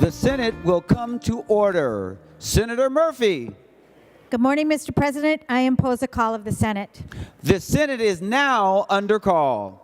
The Senate will come to order. Senator Murphy. Good morning, Mr. President. I impose a call of the Senate. The Senate is now under call.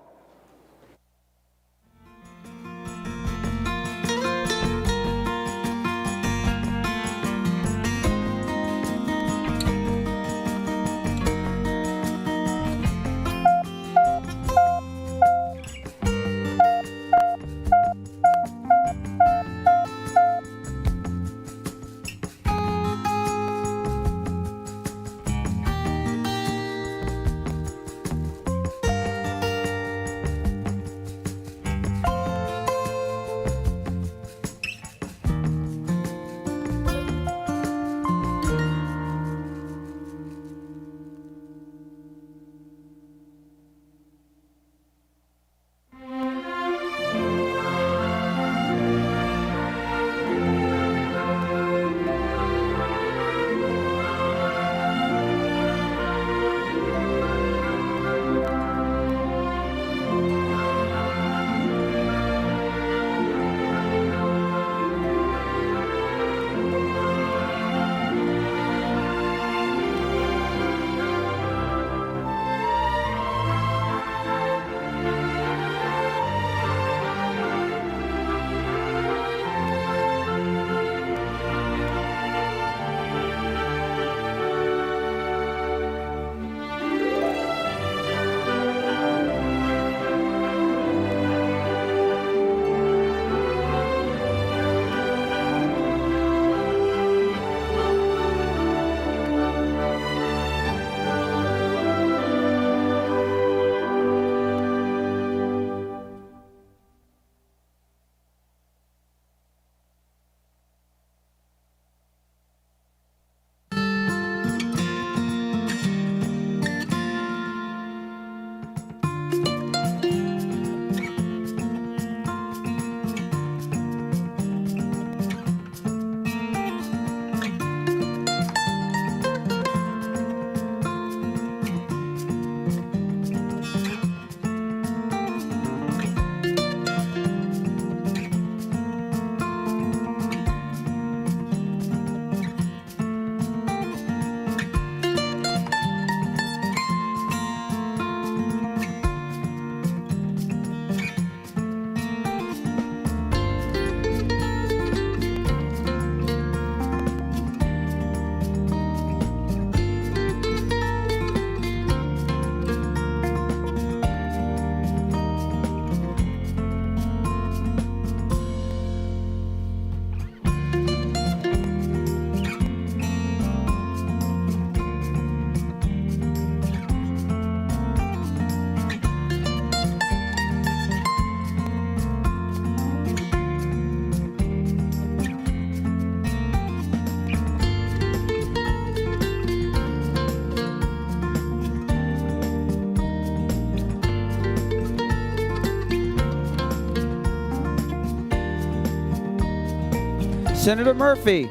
Senator Murphy.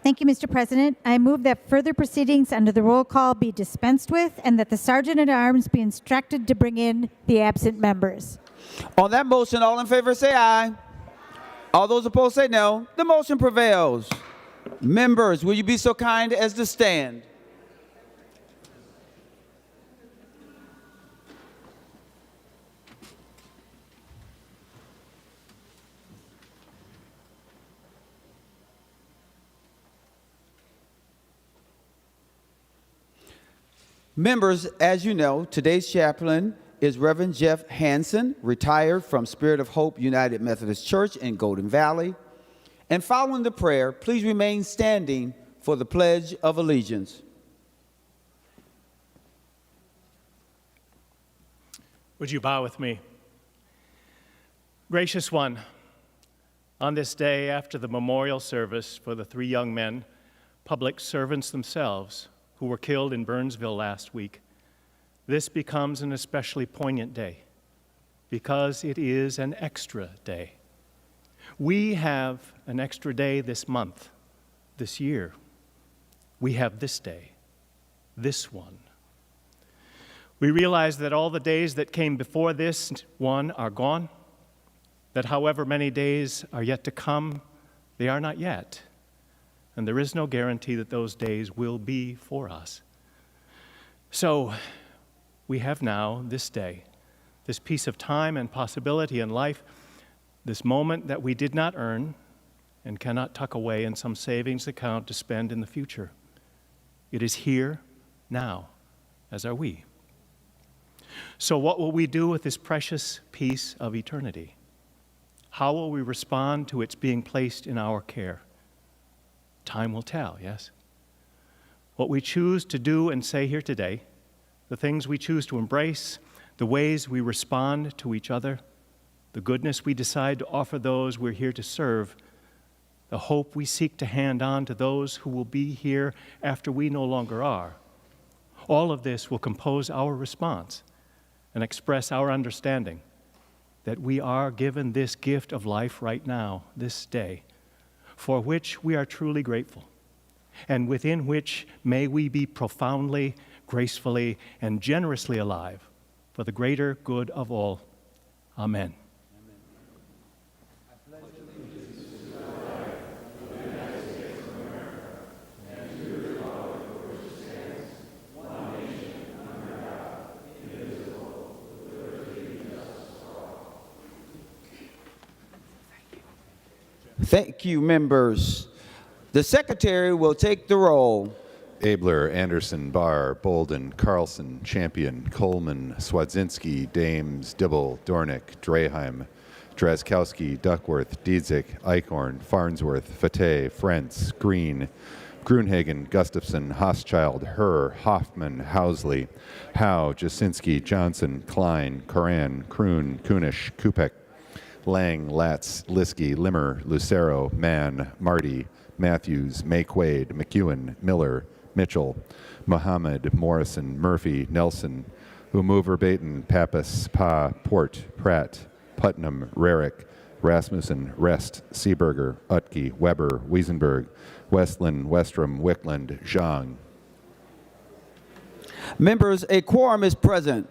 Thank you, Mr. President. I move that further proceedings under the roll call be dispensed with and that the Sergeant-at-Arms be instructed to bring in the absent members. On that motion, all in favor say aye. All those opposed say no. The motion prevails. Members, will you be so kind as to stand? Members, as you know, today's chaplain is Reverend Jeff Hansen, retired from Spirit of Hope United Methodist Church in Golden Valley. And following the prayer, please remain standing for the Pledge of Allegiance. Would you bow with me? Gracious One, on this day after the memorial service for the 3 young men, public servants themselves, who were killed in Burnsville last week, this becomes an especially poignant day because it is an extra day. We have an extra day this month, this year. We have this day, this one. We realize that all the days that came before this one are gone, that however many days are yet to come, they are not yet. And there is no guarantee that those days will be for us. So we have now, this day, this piece of time and possibility in life, this moment that we did not earn and cannot tuck away in some savings account to spend in the future. It is here, now, as are we. So what will we do with this precious piece of eternity? How will we respond to its being placed in our care? Time will tell, yes? What we choose to do and say here today, the things we choose to embrace, the ways we respond to each other, the goodness we decide to offer those we're here to serve, the hope we seek to hand on to those who will be here after we no longer are, all of this will compose our response and express our understanding that we are given this gift of life right now, this day, for which we are truly grateful, and within which may we be profoundly, gracefully, and generously alive for the greater good of all. Amen. Thank you, members. The secretary will take the roll. Abler, Anderson, Barr, Bolden, Carlson, Champion, Coleman, Swadzinski, Dames, Dibble, Dornick, Draheim, Drazkowski, Duckworth, Diedzik, Eichhorn, Farnsworth, Fateh, Frentz, Green, Grunhagen, Gustafson, Hochschild, Herr, Hoffman, Housley, Howe, Jasinski, Johnson, Klein, Coran, Kroon, Kunish, Kupek, Lang, Latz, Liskey, Limmer, Lucero, Mann, Marty, Matthews, Mayquaid, McEwen, Miller, Mitchell, Muhammad, Morrison, Murphy, Nelson, Umuver Baton, Pappas, Pa, Port, Pratt, Putnam, Rarick, Rasmussen, Rest, Seeberger, Utke, Weber, Wiesenberg, Westland, Westrom, Wickland, Zhang. Members, a quorum is present.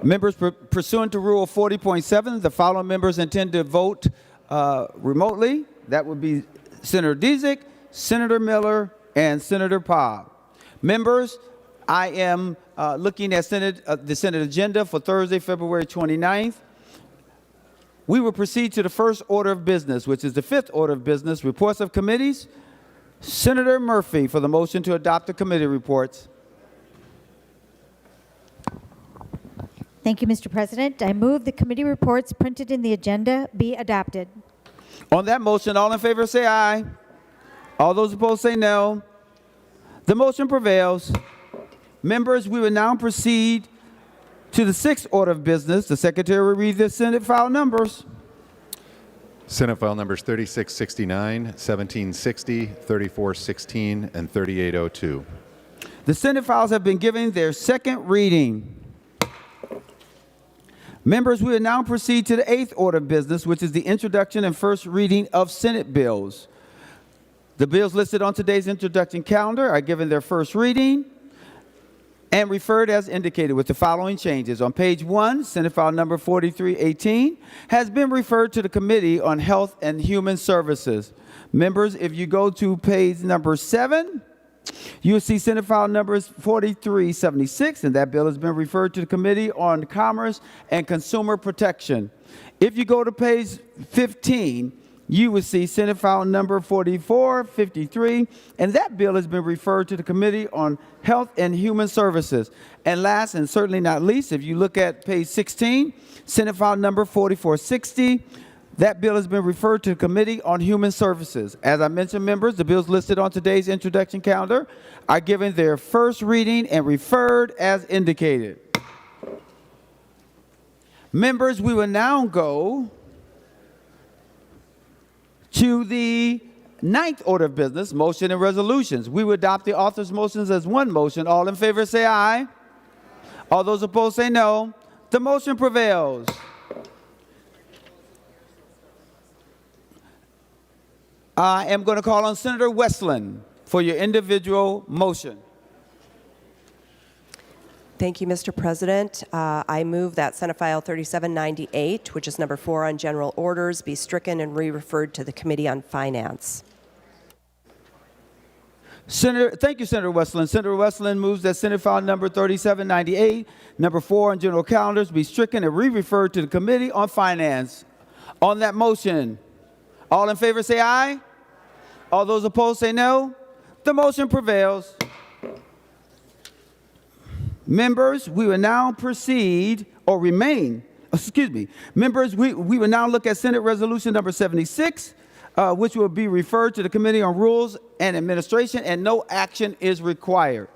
Members, pursuant to Rule 40.7, the following members intend to vote remotely. That would be Senator Diedzik, Senator Miller, and Senator Pobb. Members, I am looking at the Senate agenda for Thursday, February 29th. We will proceed to the first order of business, which is the fifth order of business, reports of committees. Senator Murphy for the motion to adopt the committee reports. Thank you, Mr. President. I move the committee reports printed in the agenda be adopted. On that motion, all in favor say aye. All those opposed say no. The motion prevails. Members, we will now proceed to the sixth order of business. The secretary will read the Senate file numbers. Senate file numbers 3669, 1760, 3416, and 3802. The Senate files have been given their second reading. Members, we will now proceed to the eighth order of business, which is the introduction and first reading of Senate bills. The bills listed on today's introduction calendar are given their first reading and referred as indicated with the following changes. On page 1, Senate file number 4318 has been referred to the Committee on Health and Human Services. Members, if you go to page number 7, you'll see Senate file numbers 4376, and that bill has been referred to the Committee on Commerce and Consumer Protection. If you go to page 15, you will see Senate file number 4453, and that bill has been referred to the Committee on Health and Human Services. And last and certainly not least, if you look at page 16, Senate file number 4460, that bill has been referred to the Committee on Human Services. As I mentioned, members, the bills listed on today's introduction calendar are given their first reading and referred as indicated. Members, we will now go to the ninth order of business, motion and resolutions. We will adopt the author's motions as one motion. All in favor say aye. All those opposed say no. The motion prevails. I am going to call on Senator Westland for your individual motion. Thank you, Mr. President. I move that Senate File 3798, which is number 4 on general orders, be stricken and re-referred to the Committee on Finance. Thank you, Senator Westland. Senator Westland moves that Senate File number 3798, number 4 on general calendars, be stricken and re-referred to the Committee on Finance. On that motion, all in favor say aye. All those opposed say no. The motion prevails. Members, we will now proceed or remain, Members, we will now look at Senate Resolution number 76, which will be referred to the Committee on Rules and Administration, and no action is required.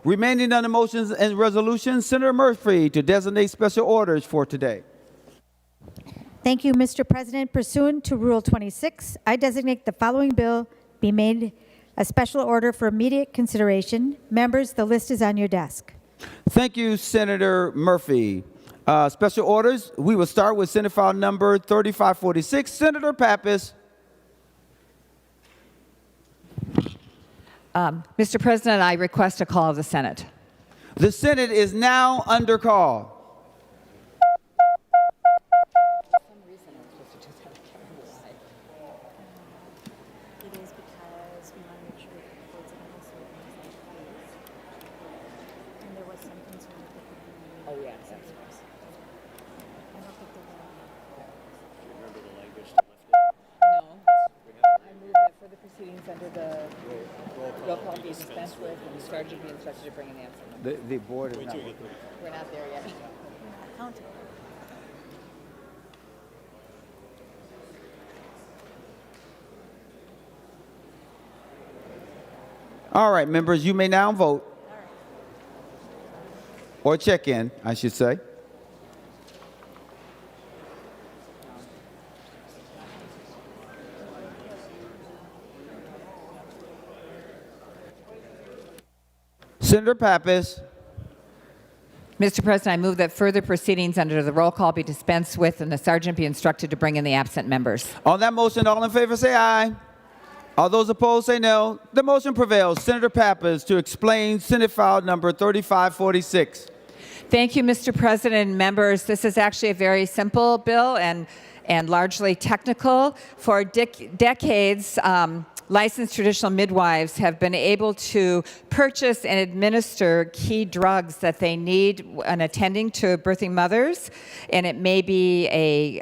Remaining on the motions and resolutions, Senator Murphy to designate special orders for today. Thank you, Mr. President. Pursuant to Rule 26, I designate the following bill be made a special order for immediate consideration. Members, the list is on your desk. Thank you, Senator Murphy. Special orders, we will start with Senate File number 3546. Senator Pappas. Mr. President, I request a call of the Senate. The Senate is now under call. Under the roll call be dispensed with, and the sergeant be instructed to bring an answer. The board is not. We're not there yet. All right, members, you may now vote. Or check in, I should say. Senator Pappas. Mr. President, I move that further proceedings under the roll call be dispensed with and the sergeant be instructed to bring in the absent members. On that motion, all in favor say aye. All those opposed say no. The motion prevails. Senator Pappas to explain Senate File number 3546. Thank you, Mr. President and members. This is actually a very simple bill and largely technical. For decades, licensed traditional midwives have been able to purchase and administer key drugs that they need when attending to birthing mothers, and it may be a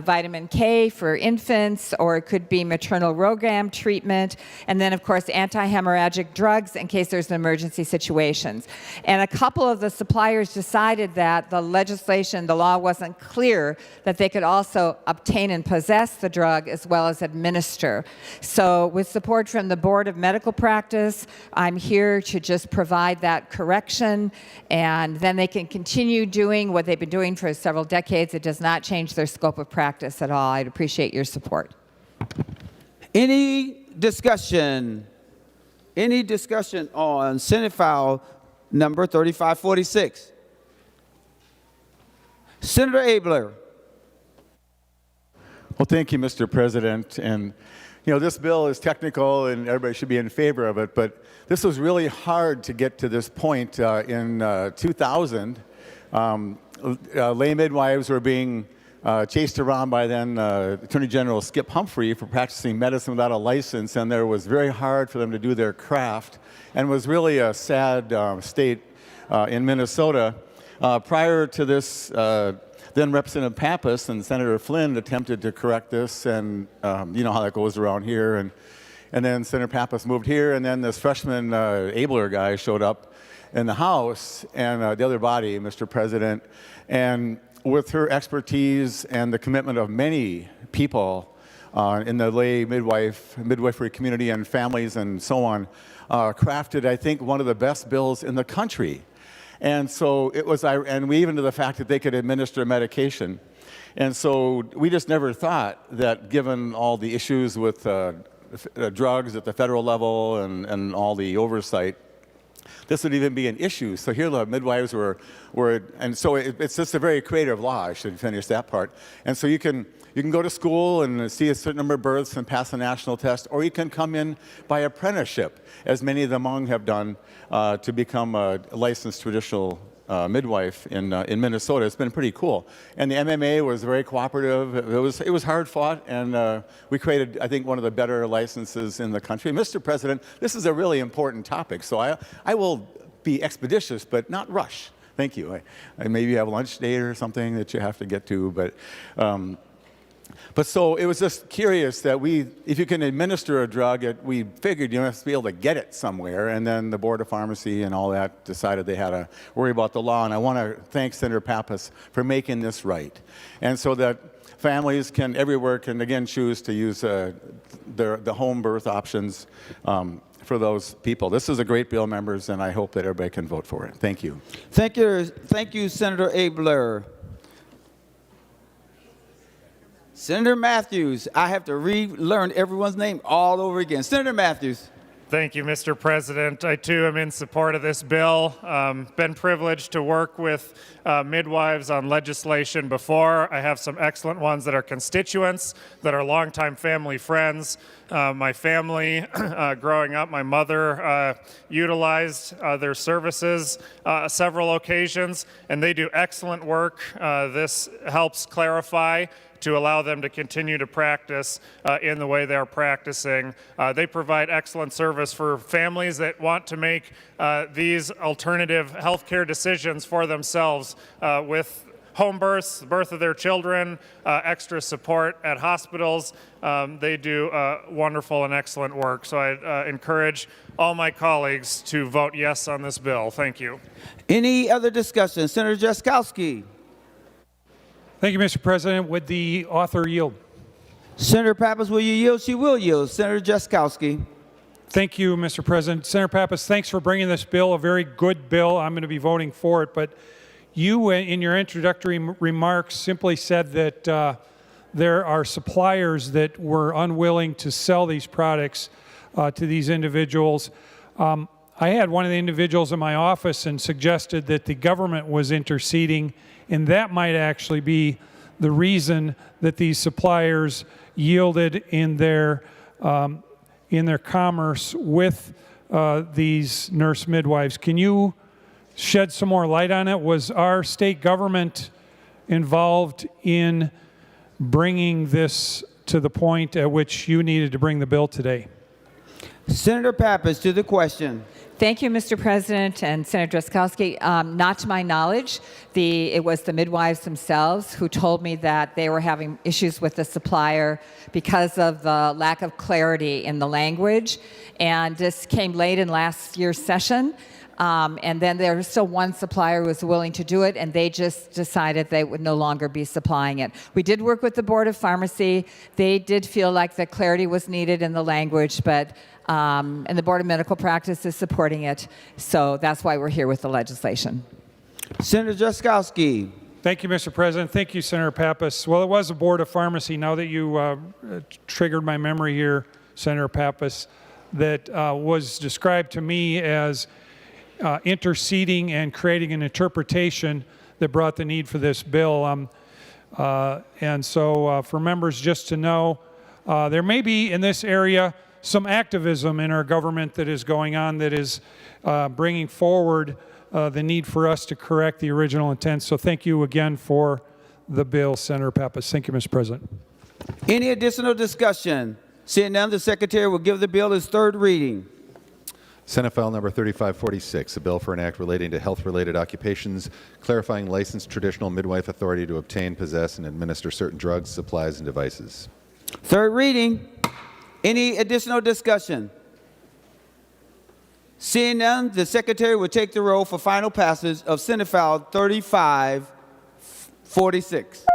vitamin K for infants, or it could be maternal ROGAM treatment, and then of course anti-hemorrhagic drugs in case there's an emergency situations. And a couple of the suppliers decided that the law wasn't clear that they could also obtain and possess the drug as well as administer. So with support from the Board of Medical Practice, I'm here to just provide that correction, and then they can continue doing what they've been doing for several decades. It does not change their scope of practice at all. I'd appreciate your support. Any discussion on Senate File number 3546? Senator Abler. Well, thank you, Mr. President. And, you know, this bill is technical and everybody should be in favor of it, but this was really hard to get to this point. In 2000, lay midwives were being chased around by then Attorney General Skip Humphrey for practicing medicine without a license, and it was very hard for them to do their craft, and was really a sad state in Minnesota. Prior to this, then Representative Pappas and Senator Flynn attempted to correct this, and you know how that goes around here. And then Senator Pappas moved here, and then this freshman Abler guy showed up in the House and the other body, Mr. President. And with her expertise and the commitment of many people in the lay midwifery community and families and so on, crafted, I think, one of the best bills in the country. And so it was, and we even to the fact that they could administer medication. And so we just never thought that, given all the issues with drugs at the federal level and all the oversight, this would even be an issue. So here the midwives were and so it's just a very creative law. I should finish that part. And so you can go to school and see a certain number of births and pass a national test, or you can come in by apprenticeship, as many of the Hmong have done, to become a licensed traditional midwife in Minnesota. It's been pretty cool. And the MMA was very cooperative. It was hard fought, and we created, I think, one of the better licenses in the country. Mr. President, this is a really important topic, so I will be expeditious, but not rush. Thank you. I maybe have lunch date or something that you have to get to, but so it was just curious that if you can administer a drug, we figured you must be able to get it somewhere, and then the Board of Pharmacy and all that decided they had to worry about the law, and I want to thank Senator Pappas for making this right, and so that families everywhere can again choose to use the home birth options for those people. This is a great bill, members, and I hope that everybody can vote for it. Thank you. Thank you, Senator Abler. Senator Matthews, I have to relearn everyone's name all over again. Senator Matthews. Thank you, Mr. President. I, too, am in support of this bill. Been privileged to work with midwives on legislation before. I have some excellent ones that are constituents, that are longtime family friends. My family, growing up, my mother utilized their services several occasions, and they do excellent work. This helps clarify to allow them to continue to practice in the way they're practicing. They provide excellent service for families that want to make these alternative healthcare decisions for themselves with home births, the birth of their children, extra support at hospitals. They do wonderful and excellent work. So I encourage all my colleagues to vote yes on this bill. Thank you. Any other discussion? Senator Jaskowski. Thank you, Mr. President. Would the author yield? Senator Pappas, will you yield? She will yield. Senator Jaskowski. Thank you, Mr. President. Senator Pappas, thanks for bringing this bill, a very good bill. I'm going to be voting for it. But you, in your introductory remarks, simply said that there are suppliers that were unwilling to sell these products to these individuals. I had one of the individuals in my office and suggested that the government was interceding, and that might actually be the reason that these suppliers yielded in their commerce with these nurse midwives. Can you shed some more light on it? Was our state government involved in bringing this to the point at which you needed to bring the bill today? Senator Pappas, to the question. Thank you, Mr. President and Senator Jaskowski. Not to my knowledge, it was the midwives themselves who told me that they were having issues with the supplier because of the lack of clarity in the language. And this came late in last year's session. And then there was still one supplier who was willing to do it, and they just decided they would no longer be supplying it. We did work with the Board of Pharmacy. They did feel like the clarity was needed in the language, but and the Board of Medical Practice is supporting it. So that's why we're here with the legislation. Senator Jaskowski. Thank you, Mr. President. Thank you, Senator Pappas. Well, it was the Board of Pharmacy. Now that you triggered my memory here, Senator Pappas, that was described to me as interceding and creating an interpretation that brought the need for this bill. And so for members just to know, there may be in this area some activism in our government that is going on that is bringing forward the need for us to correct the original intent. So thank you again for the bill, Senator Pappas. Thank you, Mr. President. Any additional discussion? Seeing none, the Secretary will give the bill its third reading. Senate File Number 3546, a bill for an act relating to health-related occupations, clarifying licensed traditional midwife authority to obtain, possess, and administer certain drugs, supplies, and devices. Third reading. Any additional discussion? Seeing none, the Secretary will take the roll for final passage of Senate File 3546.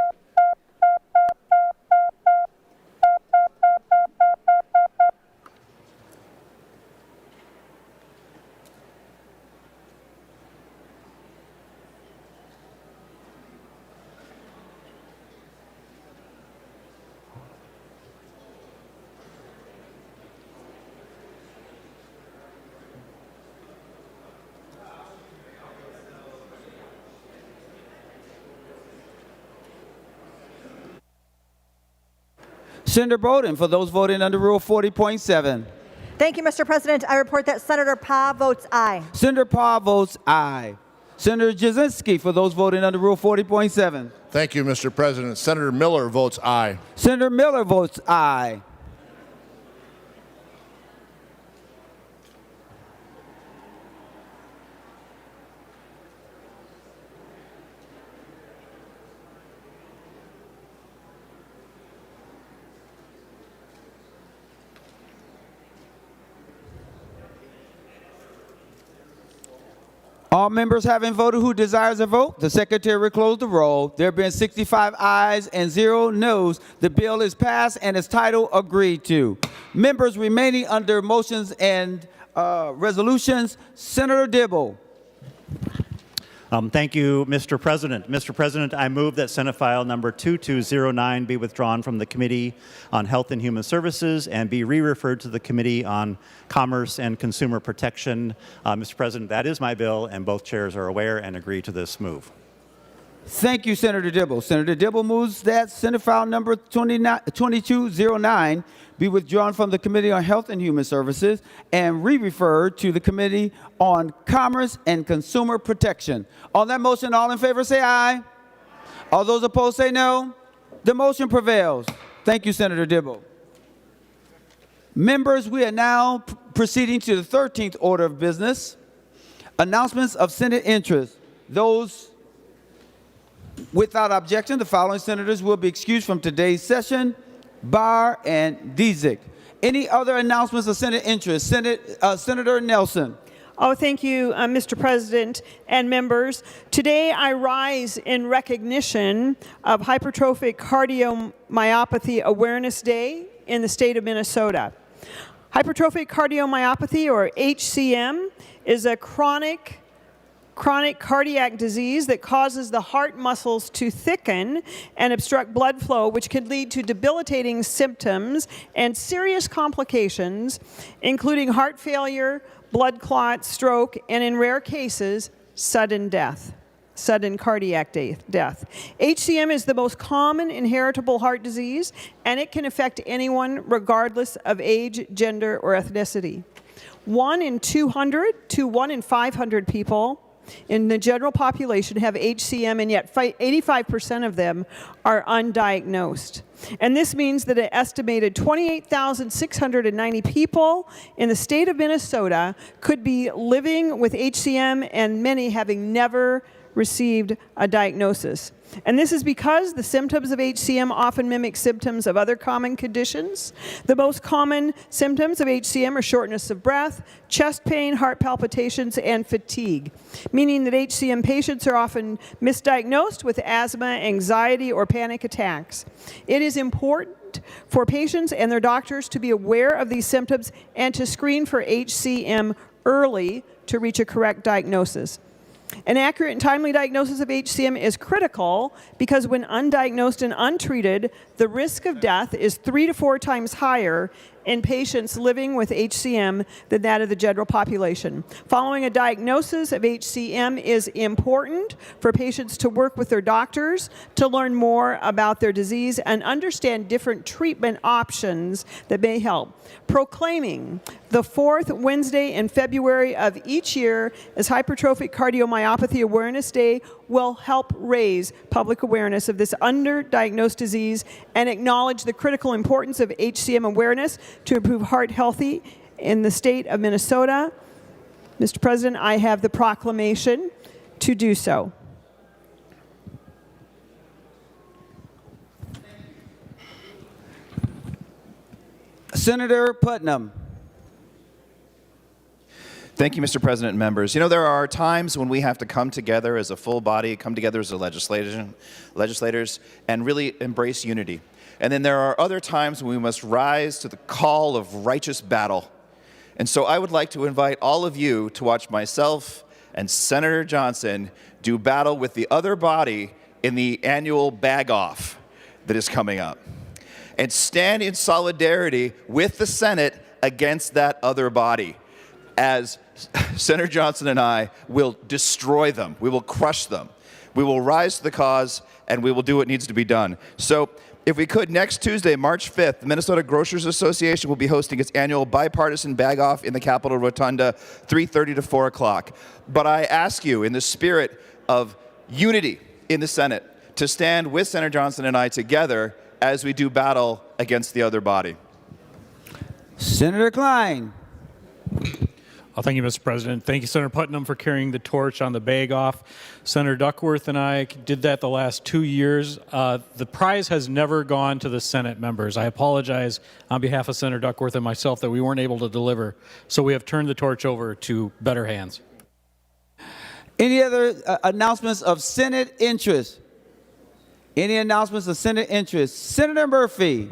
Senator Bowden, for those voting under Rule 40.7. Thank you, Mr. President. I report that Senator Parr votes aye. Senator Parr votes aye. Senator Jasinski, for those voting under Rule 40.7. Thank you, Mr. President. Senator Miller votes aye. Senator Miller votes aye. All members having voted who desires a vote, the secretary will close the roll. There being 65 ayes and 0 noes, the bill is passed and its title agreed to. Members remaining under motions and resolutions, Senator Dibble. Thank you, Mr. President. Mr. President, I move that Senate File number 2209 be withdrawn from the Committee on Health and Human Services and be re-referred to the Committee on Commerce and Consumer Protection. Mr. President, that is my bill, and both chairs are aware and agree to this move. Thank you, Senator Dibble. Senator Dibble moves that Senate File number 2209 be withdrawn from the Committee on Health and Human Services and re-referred to the Committee on Commerce and Consumer Protection. On that motion, all in favor say aye. All those opposed say no. The motion prevails. Thank you, Senator Dibble. Members, we are now proceeding to the 13th order of business. Announcements of Senate interest. Those without objection, the following senators will be excused from today's session: Barr and Dzik. Any other announcements of Senate interest? Senator Nelson. Oh, thank you, Mr. President and members. Today I rise in recognition of Hypertrophic Cardiomyopathy Awareness Day in the state of Minnesota. Hypertrophic cardiomyopathy, or HCM, is a chronic cardiac disease that causes the heart muscles to thicken and obstruct blood flow, which could lead to debilitating symptoms and serious complications, including heart failure, blood clot, stroke, and in rare cases, sudden cardiac death. HCM is the most common inheritable heart disease, and it can affect anyone regardless of age, gender, or ethnicity. 1 in 200 to 1 in 500 people in the general population have HCM, and yet 85% of them are undiagnosed. And this means that an estimated 28,690 people in the state of Minnesota could be living with HCM, and many having never received a diagnosis. And this is because the symptoms of HCM often mimic symptoms of other common conditions. The most common symptoms of HCM are shortness of breath, chest pain, heart palpitations, and fatigue, meaning that HCM patients are often misdiagnosed with asthma, anxiety, or panic attacks. It is important for patients and their doctors to be aware of these symptoms and to screen for HCM early to reach a correct diagnosis. An accurate and timely diagnosis of HCM is critical because when undiagnosed and untreated, the risk of death is 3 to 4 times higher in patients living with HCM than that of the general population. Following a diagnosis of HCM is important for patients to work with their doctors to learn more about their disease and understand different treatment options that may help. Proclaiming the 4th Wednesday in February of each year as Hypertrophic Cardiomyopathy Awareness Day will help raise public awareness of this underdiagnosed disease and acknowledge the critical importance of HCM awareness to improve heart health in the state of Minnesota. Mr. President, I have the proclamation to do so. Senator Putnam. Thank you, Mr. President and members. You know, there are times when we have to come together as a full body, come together as a legislators, and really embrace unity. And then there are other times when we must rise to the call of righteous battle. And so I would like to invite all of you to watch myself and Senator Johnson do battle with the other body in the annual bag-off that is coming up. And stand in solidarity with the Senate against that other body, as Senator Johnson and I will destroy them. We will crush them. We will rise to the cause, and we will do what needs to be done. So if we could, next Tuesday, March 5th, the Minnesota Grocers Association will be hosting its annual bipartisan bag-off in the Capitol Rotunda, 3:30 to 4 o'clock. But I ask you, in the spirit of unity in the Senate, to stand with Senator Johnson and I together as we do battle against the other body. Senator Klein. Thank you, Mr. President. Thank you, Senator Putnam, for carrying the torch on the bag-off. Senator Duckworth and I did that the last 2 years. The prize has never gone to the Senate members. I apologize on behalf of Senator Duckworth and myself that we weren't able to deliver. So we have turned the torch over to better hands. Any other announcements of Senate interest? Any announcements of Senate interest? Senator Murphy.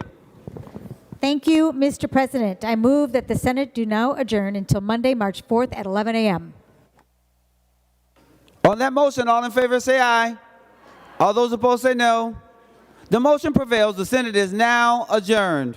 Thank you, Mr. President. I move that the Senate do now adjourn until Monday, March 4th at 11 a.m. On that motion, all in favor say aye. All those opposed say no. The motion prevails. The Senate is now adjourned.